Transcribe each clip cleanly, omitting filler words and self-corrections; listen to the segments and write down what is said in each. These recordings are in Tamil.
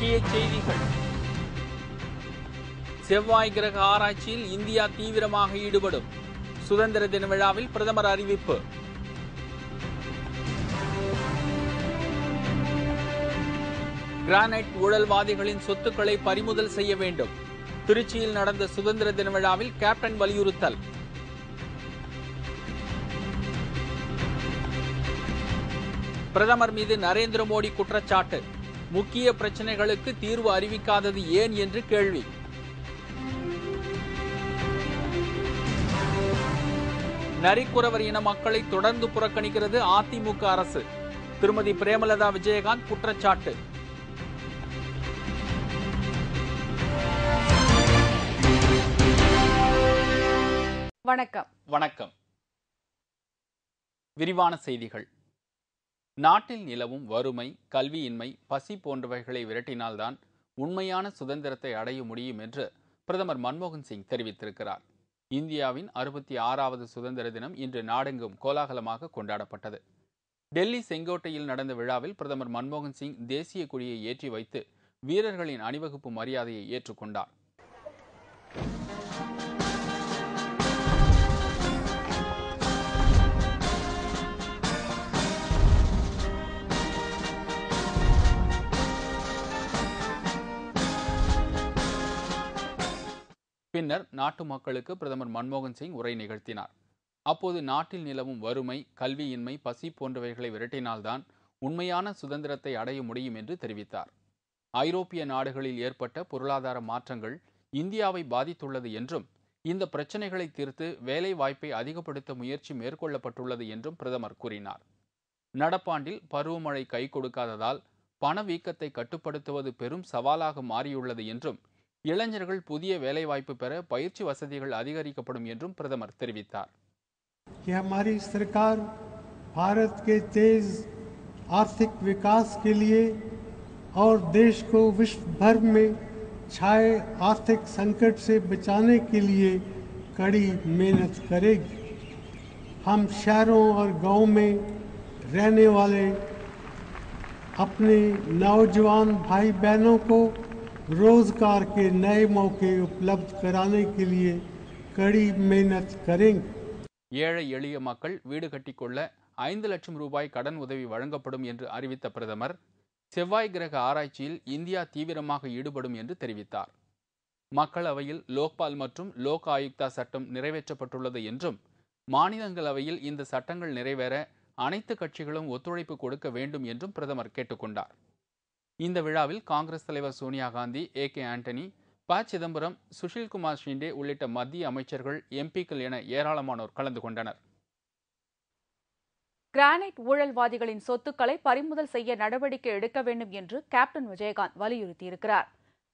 இன்றைய செய்திகள். செவ்வாய் கிரக ஆராய்ச்சியில் இந்தியா தீவிரமாக ஈடுபடும். சுதந்திர தின விழாவில் பிரதமர் அறிவிப்பு. கிரானைட் ஊழல்வாதிகளின் சொத்துக்களை பறிமுதல் செய்ய வேண்டும். திருச்சியில் நடந்த சுதந்திர தின விழாவில் கேப்டன் வலியுறுத்தல். பிரதமர் மீது நரேந்திர மோடி குற்றச்சாட்டு. முக்கிய பிரச்சனைகளுக்கு தீர்வு அறிவிக்காதது ஏன் என்று கேள்வி. நரிக்குறவர் இன மக்களை தொடர்ந்து புறக்கணிக்கிறது அதிமுக அரசு. திருமதி பிரேமலதா விஜயகாந்த் குற்றச்சாட்டு. வணக்கம். விரிவான செய்திகள். நாட்டில் நிலவும் வறுமை, கல்வியின்மை, பசி போன்றவைகளை விரட்டினால்தான் உண்மையான சுதந்திரத்தை அடைய முடியும் என்று பிரதமர் மன்மோகன் சிங் தெரிவித்திருக்கிறார். இந்தியாவின் 66வது சுதந்திர தினம் இன்று நாடெங்கும் கோலாகலமாக கொண்டாடப்பட்டது. டெல்லி செங்கோட்டையில் நடந்த விழாவில் பிரதமர் மன்மோகன் சிங் தேசிய கொடியை ஏற்றி வைத்து வீரர்களின் அணிவகுப்பு மரியாதையை ஏற்றுக்கொண்டார். பின்னர் நாட்டு மக்களுக்கு பிரதமர் மன்மோகன் சிங் உரை நிகழ்த்தினார். அப்போது நாட்டில் நிலவும் வறுமை, கல்வியின்மை, பசி போன்றவைகளை விரட்டினால்தான் உண்மையான சுதந்திரத்தை அடைய முடியும் என்று தெரிவித்தார். ஐரோப்பிய நாடுகளில் ஏற்பட்ட பொருளாதார மாற்றங்கள் இந்தியாவை பாதித்துள்ளது என்றும் இந்த பிரச்சினைகளை தீர்த்து வேலை வாய்ப்பை அதிகப்படுத்த முயற்சி மேற்கொள்ளப்பட்டுள்ளது என்றும் பிரதமர் கூறினார். நடப்பாண்டில் பருவமழை கை கொடுக்காததால் பணவீக்கத்தை கட்டுப்படுத்துவது பெரும் சவாலாக மாறியுள்ளது என்றும் இளைஞர்கள் புதிய வேலைவாய்ப்பு பெற பயிற்சி வசதிகள் அதிகரிக்கப்படும் என்றும் பிரதமர் தெரிவித்தார். हमारी सरकार भारत के तेज आर्थिक विकास के लिए और देश को विश्व भर में छाए आर्थिक संकट से बचाने के लिए कड़ी मेहनत करेगी. हम शहरों और गांवों में रहने वाले अपने नौजवान भाई बहनों को रोजगार के नए मौके उपलब्ध कराने के लिए कड़ी मेहनत करेंगे. ஏழை எளிய மக்கள் வீடு கட்டிக்கொள்ள 5 லட்சம் ரூபாய் கடன் உதவி வழங்கப்படும் என்று அறிவித்த பிரதமர் செவ்வாய் கிரக ஆராய்ச்சியில் இந்தியா தீவிரமாக ஈடுபடும் என்று தெரிவித்தார். மக்களவையில் லோக்பால் மற்றும் லோக் ஆயுக்தா சட்டம் நிறைவேற்றப்பட்டுள்ளது என்றும் மாநிலங்களவையில் இந்த சட்டங்கள் நிறைவேற அனைத்து கட்சிகளும் ஒத்துழைப்பு கொடுக்க வேண்டும் என்றும் பிரதமர் கேட்டுக்கொண்டார். இந்த விழாவில் காங்கிரஸ் தலைவர் சோனியா காந்தி, AK ஆண்டனி, ப. சிதம்பரம், சுஷில்குமார் ஷிண்டே உள்ளிட்ட மத்திய அமைச்சர்கள், எம்பிக்கள் என ஏராளமானோர் கலந்து கொண்டனர். கிரானைட் ஊழல்வாதிகளின் சொத்துக்களை பறிமுதல் செய்ய நடவடிக்கை எடுக்க வேண்டும் என்று கேப்டன் விஜயகாந்த் வலியுறுத்தியிருக்கிறார்.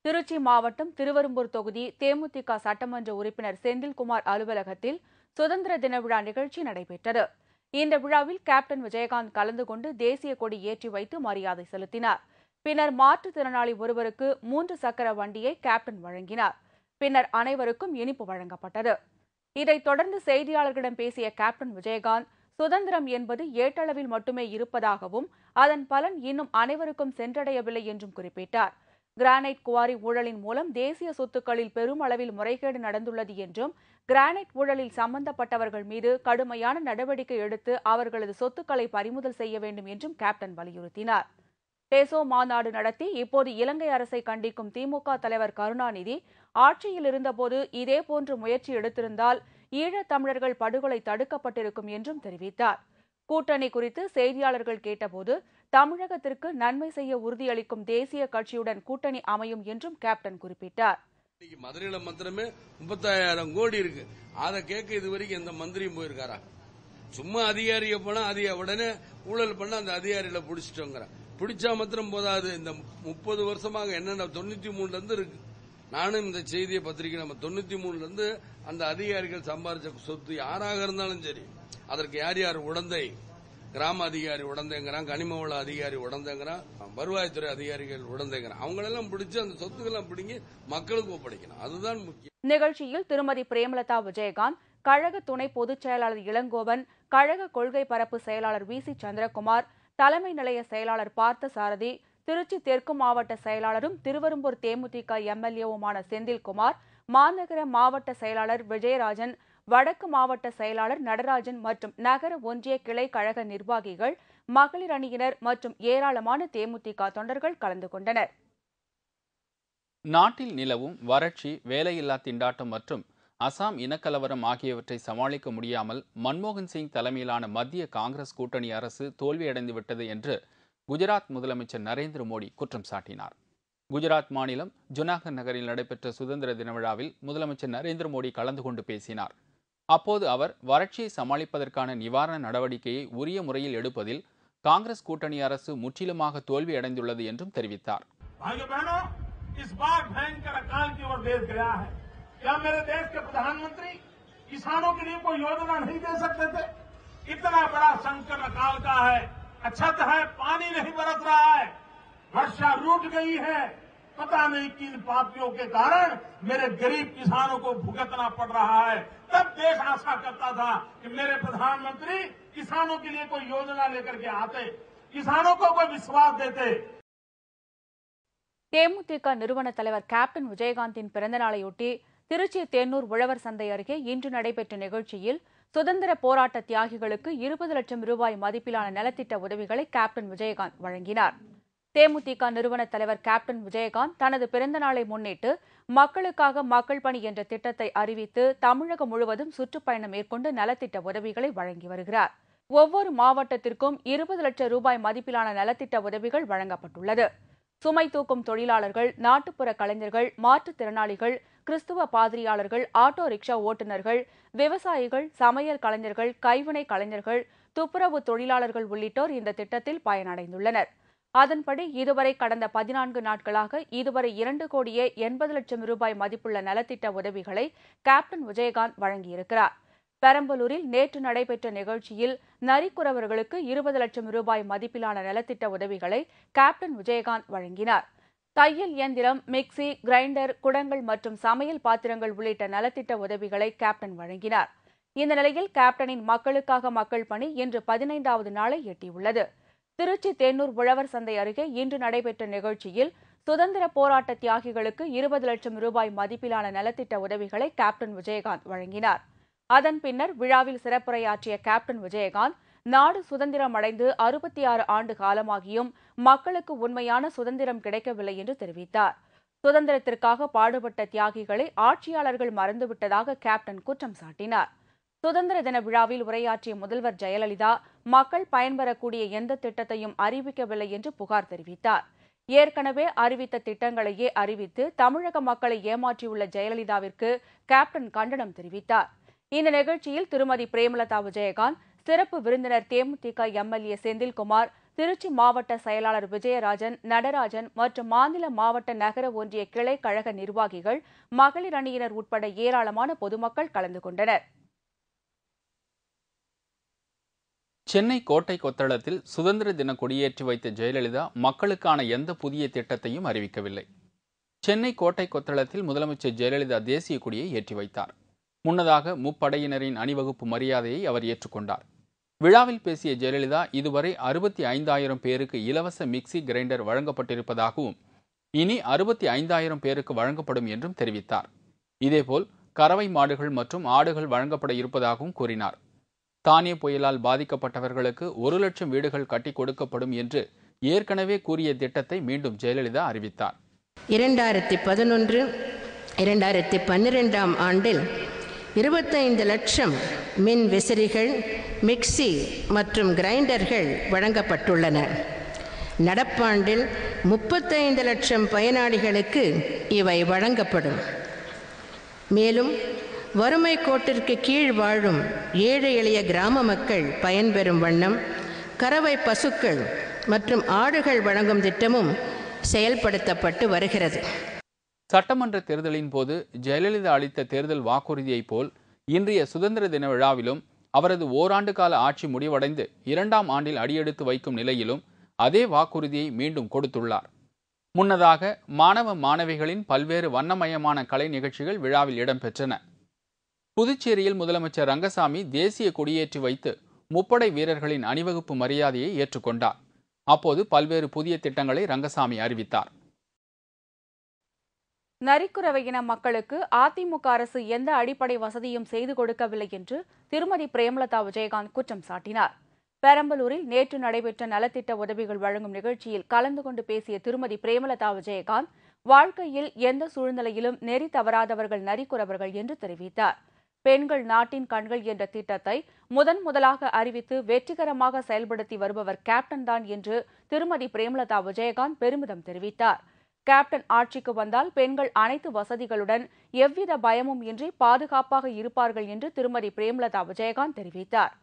திருச்சி மாவட்டம் திருவெரும்பூர் தொகுதி தேமுதிக சட்டமன்ற உறுப்பினர் செந்தில்குமார் அலுவலகத்தில் சுதந்திர தின விழா நிகழ்ச்சி நடைபெற்றது. இந்த விழாவில் கேப்டன் விஜயகாந்த் கலந்து கொண்டு தேசிய கொடி ஏற்றி வைத்து மரியாதை செலுத்தினார். பின்னர் மாற்றுத்திறனாளி ஒருவருக்கு 3 சக்கர வண்டியை கேப்டன் வழங்கினார். பின்னர் அனைவருக்கும் இனிப்பு வழங்கப்பட்டது. இதைத் தொடர்ந்து செய்தியாளர்களிடம் பேசிய கேப்டன் விஜயகாந்த், சுதந்திரம் என்பது ஏட்டளவில் மட்டுமே இருப்பதாகவும் அதன் பலன் இன்னும் அனைவருக்கும் சென்றடையவில்லை என்றும் குறிப்பிட்டார். கிரானைட் குவாரி ஊழலின் மூலம் தேசிய சொத்துக்களில் பெருமளவில் முறைகேடு நடந்துள்ளது என்றும் கிரானைட் ஊழலில் சம்பந்தப்பட்டவர்கள் மீது கடுமையான நடவடிக்கை எடுத்து அவர்களது சொத்துக்களை பறிமுதல் செய்ய வேண்டும் என்றும் கேப்டன் வலியுறுத்தினார். பேசோ மாநாடு நடத்தி இப்போது இலங்கை அரசை கண்டிக்கும் திமுக தலைவர் கருணாநிதி ஆட்சியில் இருந்தபோது இதேபோன்று முயற்சி எடுத்திருந்தால் ஈழத் தமிழர்கள் படுகொலை தடுக்கப்பட்டிருக்கும் என்றும் தெரிவித்தார். கூட்டணி குறித்து செய்தியாளர்கள் கேட்டபோது தமிழகத்திற்கு நன்மை செய்ய உறுதியளிக்கும் தேசிய கட்சியுடன் கூட்டணி அமையும் என்றும் கேப்டன் குறிப்பிட்டார். மதுரையில மாத்திரமே 35,000 கோடி இருக்கு. அதை கேட்க இதுவரைக்கும் எந்த மந்திரியும் போயிருக்காரா? சும்மா அதிகாரியை போனா உடனே ஊழல் பண்ண அந்த அதிகாரிகளை பிடிச்சிட்டோங்கிற பிடிச்சா மாத்திரம் போதாது. இந்த 30 வருஷமாக என்னென்ன 93 இருந்து இருக்கு. நானும் இந்த செய்தியை பத்திரிக்கை நம்ம 93 இருந்து அந்த அதிகாரிகள் சம்பாதிச்ச சொத்து யாராக இருந்தாலும் சரி, அதற்கு யார் யார் உடந்தை, கிராம அதிகாரி உடந்தைங்கிறான், கனிம வள அதிகாரி உடந்தைங்கிறான், வருவாய்த்துறை அதிகாரிகள் உடந்தைங்கிறான், அவங்களெல்லாம் பிடிச்சு அந்த சொத்துக்கெல்லாம் பிடிங்கி மக்களுக்கு ஒப்படைக்கணும். அதுதான் முக்கியம். நிகழ்ச்சியில் திருமதி பிரேமலதா விஜயகாந்த், கழக துணை பொதுச் செயலாளர் இளங்கோவன், கழக கொள்கை பரப்பு செயலாளர் VC சந்திரகுமார், தலைமை நிலைய செயலாளர் பார்த்த சாரதி, திருச்சி தெற்கு மாவட்ட செயலாளரும் திருவெரும்பூர் தேமுதிக எம்எல்ஏவுமான செந்தில்குமார், மாநகர மாவட்ட செயலாளர் விஜயராஜன், வடக்கு மாவட்ட செயலாளர் நடராஜன் மற்றும் நகர ஒன்றிய கிளை கழக நிர்வாகிகள், மகளிர் அணியினர் மற்றும் ஏராளமான தேமுதிக தொண்டர்கள் கலந்து கொண்டனர். நாட்டில் நிலவும் வறட்சி, வேலையில்லா திண்டாட்டம் மற்றும் அசாம் இனக்கலவரம் ஆகியவற்றை சமாளிக்க முடியாமல் மன்மோகன் சிங் தலைமையிலான மத்திய காங்கிரஸ் கூட்டணி அரசு தோல்வியடைந்துவிட்டது என்று குஜராத் முதலமைச்சர் நரேந்திர மோடி குற்றம் சாட்டினார். குஜராத் மாநிலம் ஜுனாகர் நகரில் நடைபெற்ற சுதந்திர தின விழாவில் முதலமைச்சர் நரேந்திர மோடி கலந்து கொண்டு பேசினார். அப்போது அவர் வறட்சியை சமாளிப்பதற்கான நிவாரண நடவடிக்கையை உரிய முறையில் எடுப்பதில் காங்கிரஸ் கூட்டணி அரசு முற்றிலுமாக தோல்வியடைந்துள்ளது என்றும் தெரிவித்தார். इस बार भयंकर अकाल की ओर देश गया है। क्या मेरे देश के प्रधानमंत्री किसानों के लिए कोई योजना नहीं दे सकते थे? इतना बड़ा संकट अकाल का है। अच्छा तो है पानी नहीं बरस रहा है, वर्षा रूठ गई है। पता नहीं किन पापियों के कारण मेरे गरीब किसानों को भुगतना पड़ रहा है। तब देश आशा करता था कि मेरे प्रधानमंत्री किसानों के लिए कोई योजना लेकर के आते, किसानों को कोई विश्वास देते। தேமுதிக நிறுவன தலைவர் கேப்டன் விஜயகாந்தின் பிறந்தநாளையொட்டி திருச்சி தேனூர் உழவர் சந்தை அருகே இன்று நடைபெற்ற நிகழ்ச்சியில் சுதந்திர போராட்ட தியாகிகளுக்கு 20 லட்சம் ரூபாய் மதிப்பிலான நலத்திட்ட உதவிகளை கேப்டன் விஜயகாந்த் வழங்கினார். தேமுதிக நிறுவன தலைவர் கேப்டன் விஜயகாந்த் தனது பிறந்தநாளை முன்னிட்டு மக்களுக்காக மக்கள் பணி என்ற திட்டத்தை அறிவித்து தமிழகம் முழுவதும் சுற்றுப்பயணம் மேற்கொண்டு நலத்திட்ட உதவிகளை வழங்கி வருகிறார். ஒவ்வொரு மாவட்டத்திற்கும் 20 லட்சம் ரூபாய் மதிப்பிலான நலத்திட்ட உதவிகள் வழங்கப்பட்டுள்ளது. சுமை தூக்கும் தொழிலாளர்கள், நாட்டுப்புற கலைஞர்கள், மாற்றுத்திறனாளிகள், கிறிஸ்துவ பாதிரியாளர்கள், ஆட்டோ ரிக்ஷா ஓட்டுநர்கள், விவசாயிகள், சமையல் கலைஞர்கள், கைவினை கலைஞர்கள், துப்புரவு தொழிலாளர்கள் உள்ளிட்டோர் இந்த திட்டத்தில் பயனடைந்துள்ளனர். அதன்படி இதுவரை கடந்த 14 நாட்களாக இதுவரை 2,80 லட்சம் ரூபாய் மதிப்புள்ள நலத்திட்ட உதவிகளை கேப்டன் விஜயகாந்த் வழங்கியிருக்கிறார். பெரம்பலூரில் நேற்று நடைபெற்ற நிகழ்ச்சியில் நரிக்குறவர்களுக்கு 20 லட்சம் ரூபாய் மதிப்பிலான நலத்திட்ட உதவிகளை கேப்டன் விஜயகாந்த் வழங்கினார். தையல் இயந்திரம், மிக்சி, கிரைண்டர், குடங்கள் மற்றும் சமையல் பாத்திரங்கள் உள்ளிட்ட நலத்திட்ட உதவிகளை கேப்டன் வழங்கினார். இந்த நிலையில் கேப்டனின் மக்களுக்காக மக்கள் பணி இன்று 15வது நாளை எட்டியுள்ளது. திருச்சி தேனூர் உழவர் சந்தை அருகே இன்று நடைபெற்ற நிகழ்ச்சியில் சுதந்திர போராட்ட தியாகிகளுக்கு 20 லட்சம் ரூபாய் மதிப்பிலான நலத்திட்ட உதவிகளை கேப்டன் விஜயகாந்த் வழங்கினார். அதன் பின்னர் விழாவில் சிறப்புரையாற்றிய கேப்டன் விஜயகாந்த், நாடு சுதந்திரம் அடைந்து 66 ஆண்டு காலமாகியும் மக்களுக்கு உண்மையான சுதந்திரம் கிடைக்கவில்லை என்று தெரிவித்தார். சுதந்திரத்திற்காக பாடுபட்ட தியாகிகளை ஆட்சியாளர்கள் மறந்துவிட்டதாக கேப்டன் குற்றம் சாட்டினார். சுதந்திர தின விழாவில் உரையாற்றிய முதல்வர் ஜெயலலிதா மக்கள் பயன்பெறக்கூடிய எந்த திட்டத்தையும் அறிவிக்கவில்லை என்று புகார் தெரிவித்தார். ஏற்கனவே அறிவித்த திட்டங்களையே அறிவித்து தமிழக மக்களை ஏமாற்றியுள்ள ஜெயலலிதாவிற்கு கேப்டன் கண்டனம் தெரிவித்தார். இந்த நிகழ்ச்சியில் திருமதி பிரேமலதா விஜயகாந்த், சிறப்பு விருந்தினர் தேமுதிக எம்எல்ஏ செந்தில்குமார், திருச்சி மாவட்ட செயலாளர் விஜயராஜன், நடராஜன் மற்றும் மாநில மாவட்ட நகர ஒன்றிய கிளை கழக நிர்வாகிகள், மகளிர் அணியினர் உட்பட ஏராளமான பொதுமக்கள் கலந்து கொண்டனர். சென்னை கோட்டை கொத்தளத்தில் சுதந்திர தின கொடியேற்றி வைத்த ஜெயலலிதா மக்களுக்கான எந்த புதிய திட்டத்தையும் அறிவிக்கவில்லை. சென்னை கோட்டை கொத்தளத்தில் முதலமைச்சர் ஜெயலலிதா தேசிய கொடியை ஏற்றி வைத்தார். முன்னதாக முப்படையினரின் அணிவகுப்பு மரியாதையை அவர் ஏற்றுக்கொண்டார். விழாவில் பேசிய ஜெயலலிதா இதுவரை 65,000 பேருக்கு இலவச மிக்சி, கிரைண்டர் வழங்கப்பட்டிருப்பதாகவும் இனி 65,000 பேருக்கு வழங்கப்படும் என்றும் தெரிவித்தார். இதேபோல் கறவை மாடுகள் மற்றும் ஆடுகள் வழங்கப்பட இருப்பதாகவும் கூறினார். தானே புயலால் பாதிக்கப்பட்டவர்களுக்கு 1 லட்சம் வீடுகள் கட்டி கொடுக்கப்படும் என்று ஏற்கனவே கூறிய திட்டத்தை மீண்டும் ஜெயலலிதா அறிவித்தார். 2011-2012 ஆண்டில் 25 லட்சம் மின் விசிறிகள், மிக்சி மற்றும் கிரைண்டர்கள் வழங்கப்பட்டுள்ளன. நடப்பாண்டில் 35 லட்சம் பயனாளிகளுக்கு இவை வழங்கப்படும். மேலும் வறுமை கோட்டிற்கு கீழ் வாழும் ஏழை எளிய கிராம மக்கள் பயன்பெறும் வண்ணம் கறவை பசுக்கள் மற்றும் ஆடுகள் வழங்கும் திட்டமும் செயல்படுத்தப்பட்டு வருகிறது. சட்டமன்ற தேர்தலின் போது ஜெயலலிதா அளித்த தேர்தல் வாக்குறுதியைப் போல் இன்றைய சுதந்திர தின விழாவிலும் அவரது ஓராண்டு கால ஆட்சி முடிவடைந்து 2ஆம் ஆண்டில் அடியெடுத்து வைக்கும் நிலையிலும் அதே வாக்குறுதியை மீண்டும் கொடுத்துள்ளார். முன்னதாக மாணவ மாணவிகளின் பல்வேறு வண்ணமயமான கலை நிகழ்ச்சிகள் விழாவில் இடம்பெற்றன. புதுச்சேரியில் முதலமைச்சர் ரங்கசாமி தேசிய கொடியேற்றி வைத்து முப்படை வீரர்களின் அணிவகுப்பு மரியாதையை ஏற்றுக்கொண்டார். அப்போது பல்வேறு புதிய திட்டங்களை ரங்கசாமி அறிவித்தார். நரிக்குறவை இன மக்களுக்கு அதிமுக அரசு எந்த அடிப்படை வசதியும் செய்து கொடுக்கவில்லை என்று திருமதி பிரேமலதா விஜயகாந்த் குற்றம் சாட்டினார். பெரம்பலூரில் நேற்று நடைபெற்ற நலத்திட்ட உதவிகள் வழங்கும் நிகழ்ச்சியில் கலந்து கொண்டு பேசிய திருமதி பிரேமலதா விஜயகாந்த், வாழ்க்கையில் எந்த சூழ்நிலையிலும் நெறி தவறாதவர்கள் நரிக்குறவர்கள் என்று தெரிவித்தார். பெண்கள் நாட்டின் கண்கள் என்ற திட்டத்தை முதலாக அறிவித்து வெற்றிகரமாக செயல்படுத்தி வருபவர் கேப்டன் தான் என்று திருமதி பிரேமலதா விஜயகாந்த் பெருமிதம் தெரிவித்தார். கேப்டன் ஆட்சிக்கு வந்தால் பெண்கள் அனைத்து வசதிகளுடன் எவ்வித பயமும் இன்றி பாதுகாப்பாக இருப்பார்கள் என்று திருமதி பிரேமலதா விஜயகாந்த் தெரிவித்தார்.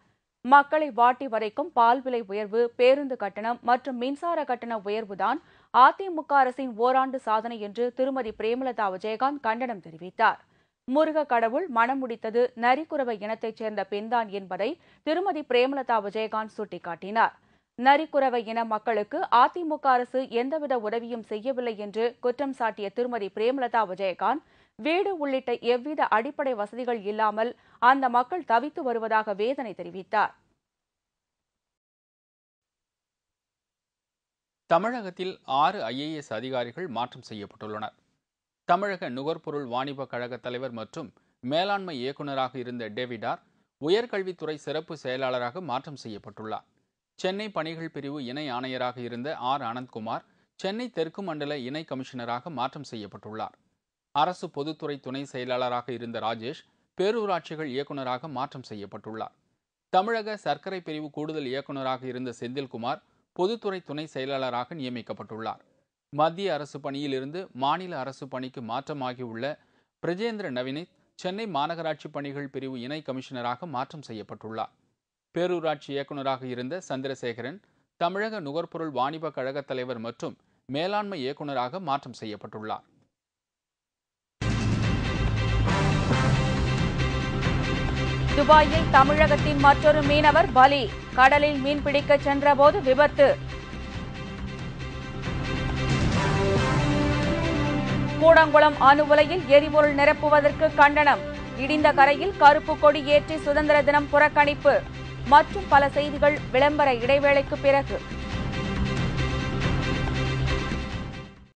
மக்களை வாட்டி வரைக்கும் பால் விலை உயர்வு, பேருந்து கட்டணம் மற்றும் மின்சார கட்டண உயர்வுதான் அதிமுக அரசின் ஓராண்டு சாதனை என்று திருமதி பிரேமலதா விஜயகாந்த் கண்டனம் தெரிவித்தார். முருக கடவுள் மனம் முடித்தது நரிக்குறவை இனத்தைச் சேர்ந்த பெண்தான் என்பதை திருமதி பிரேமலதா விஜயகாந்த் சுட்டிக்காட்டினார். நரிக்குறவை இன மக்களுக்கு அதிமுக அரசு எந்தவித உதவியும் செய்யவில்லை என்று குற்றம் சாட்டிய திருமதி பிரேமலதா விஜயகாந்த், வீடு உள்ளிட்ட எவ்வித அடிப்படை வசதிகள் இல்லாமல் அந்த மக்கள் தவித்து வருவதாக வேதனை தெரிவித்தார். தமிழகத்தில் 6 IAS அதிகாரிகள் மாற்றம் செய்யப்பட்டுள்ளனர். தமிழக நுகர்பொருள் வாணிப கழக தலைவர் மற்றும் மேலாண்மை இயக்குநராக இருந்த டேவிடார் உயர்கல்வித்துறை சிறப்பு செயலாளராக மாற்றம் செய்யப்பட்டுள்ளார். சென்னை பணிகள் பிரிவு இணை ஆணையராக இருந்த அனந்த்குமார் சென்னை தெற்கு மண்டல இணை கமிஷனராக மாற்றம் செய்யப்பட்டுள்ளார். அரசு பொதுத்துறை துணை செயலாளராக இருந்த ராஜேஷ் பேரூராட்சிகள் இயக்குநராக மாற்றம் செய்யப்பட்டுள்ளார். தமிழக சர்க்கரை பிரிவு கூடுதல் இயக்குநராக இருந்த செந்தில்குமார் பொதுத்துறை துணை செயலாளராக நியமிக்கப்பட்டுள்ளார். மத்திய அரசு பணியிலிருந்து மாநில அரசு பணிக்கு மாற்றமாகியுள்ள பிரஜேந்திர நவினித் சென்னை மாநகராட்சி பணிகள் பிரிவு இணை கமிஷனராக மாற்றம் செய்யப்பட்டுள்ளார். பேரூராட்சி இயக்குநராக இருந்த சந்திரசேகரன் தமிழக நுகர்பொருள் வாணிப கழக தலைவர் மற்றும் மேலாண்மை இயக்குநராக மாற்றம் செய்யப்பட்டுள்ளார். துபாயில் தமிழகத்தின் மற்றொரு மீனவர் பலி, கடலில் மீன்பிடிக்க சென்றபோது விபத்து. கூடங்குளம் அணு உலையில் எரிபொருள் நிரப்புவதற்கு கண்டனம், இடிந்த கரையில் கருப்பு கொடி ஏற்றி சுதந்திர தினம் புறக்கணிப்பு மற்றும் பல செய்திகள் விளம்பர இடைவேளைக்கு பிறகு.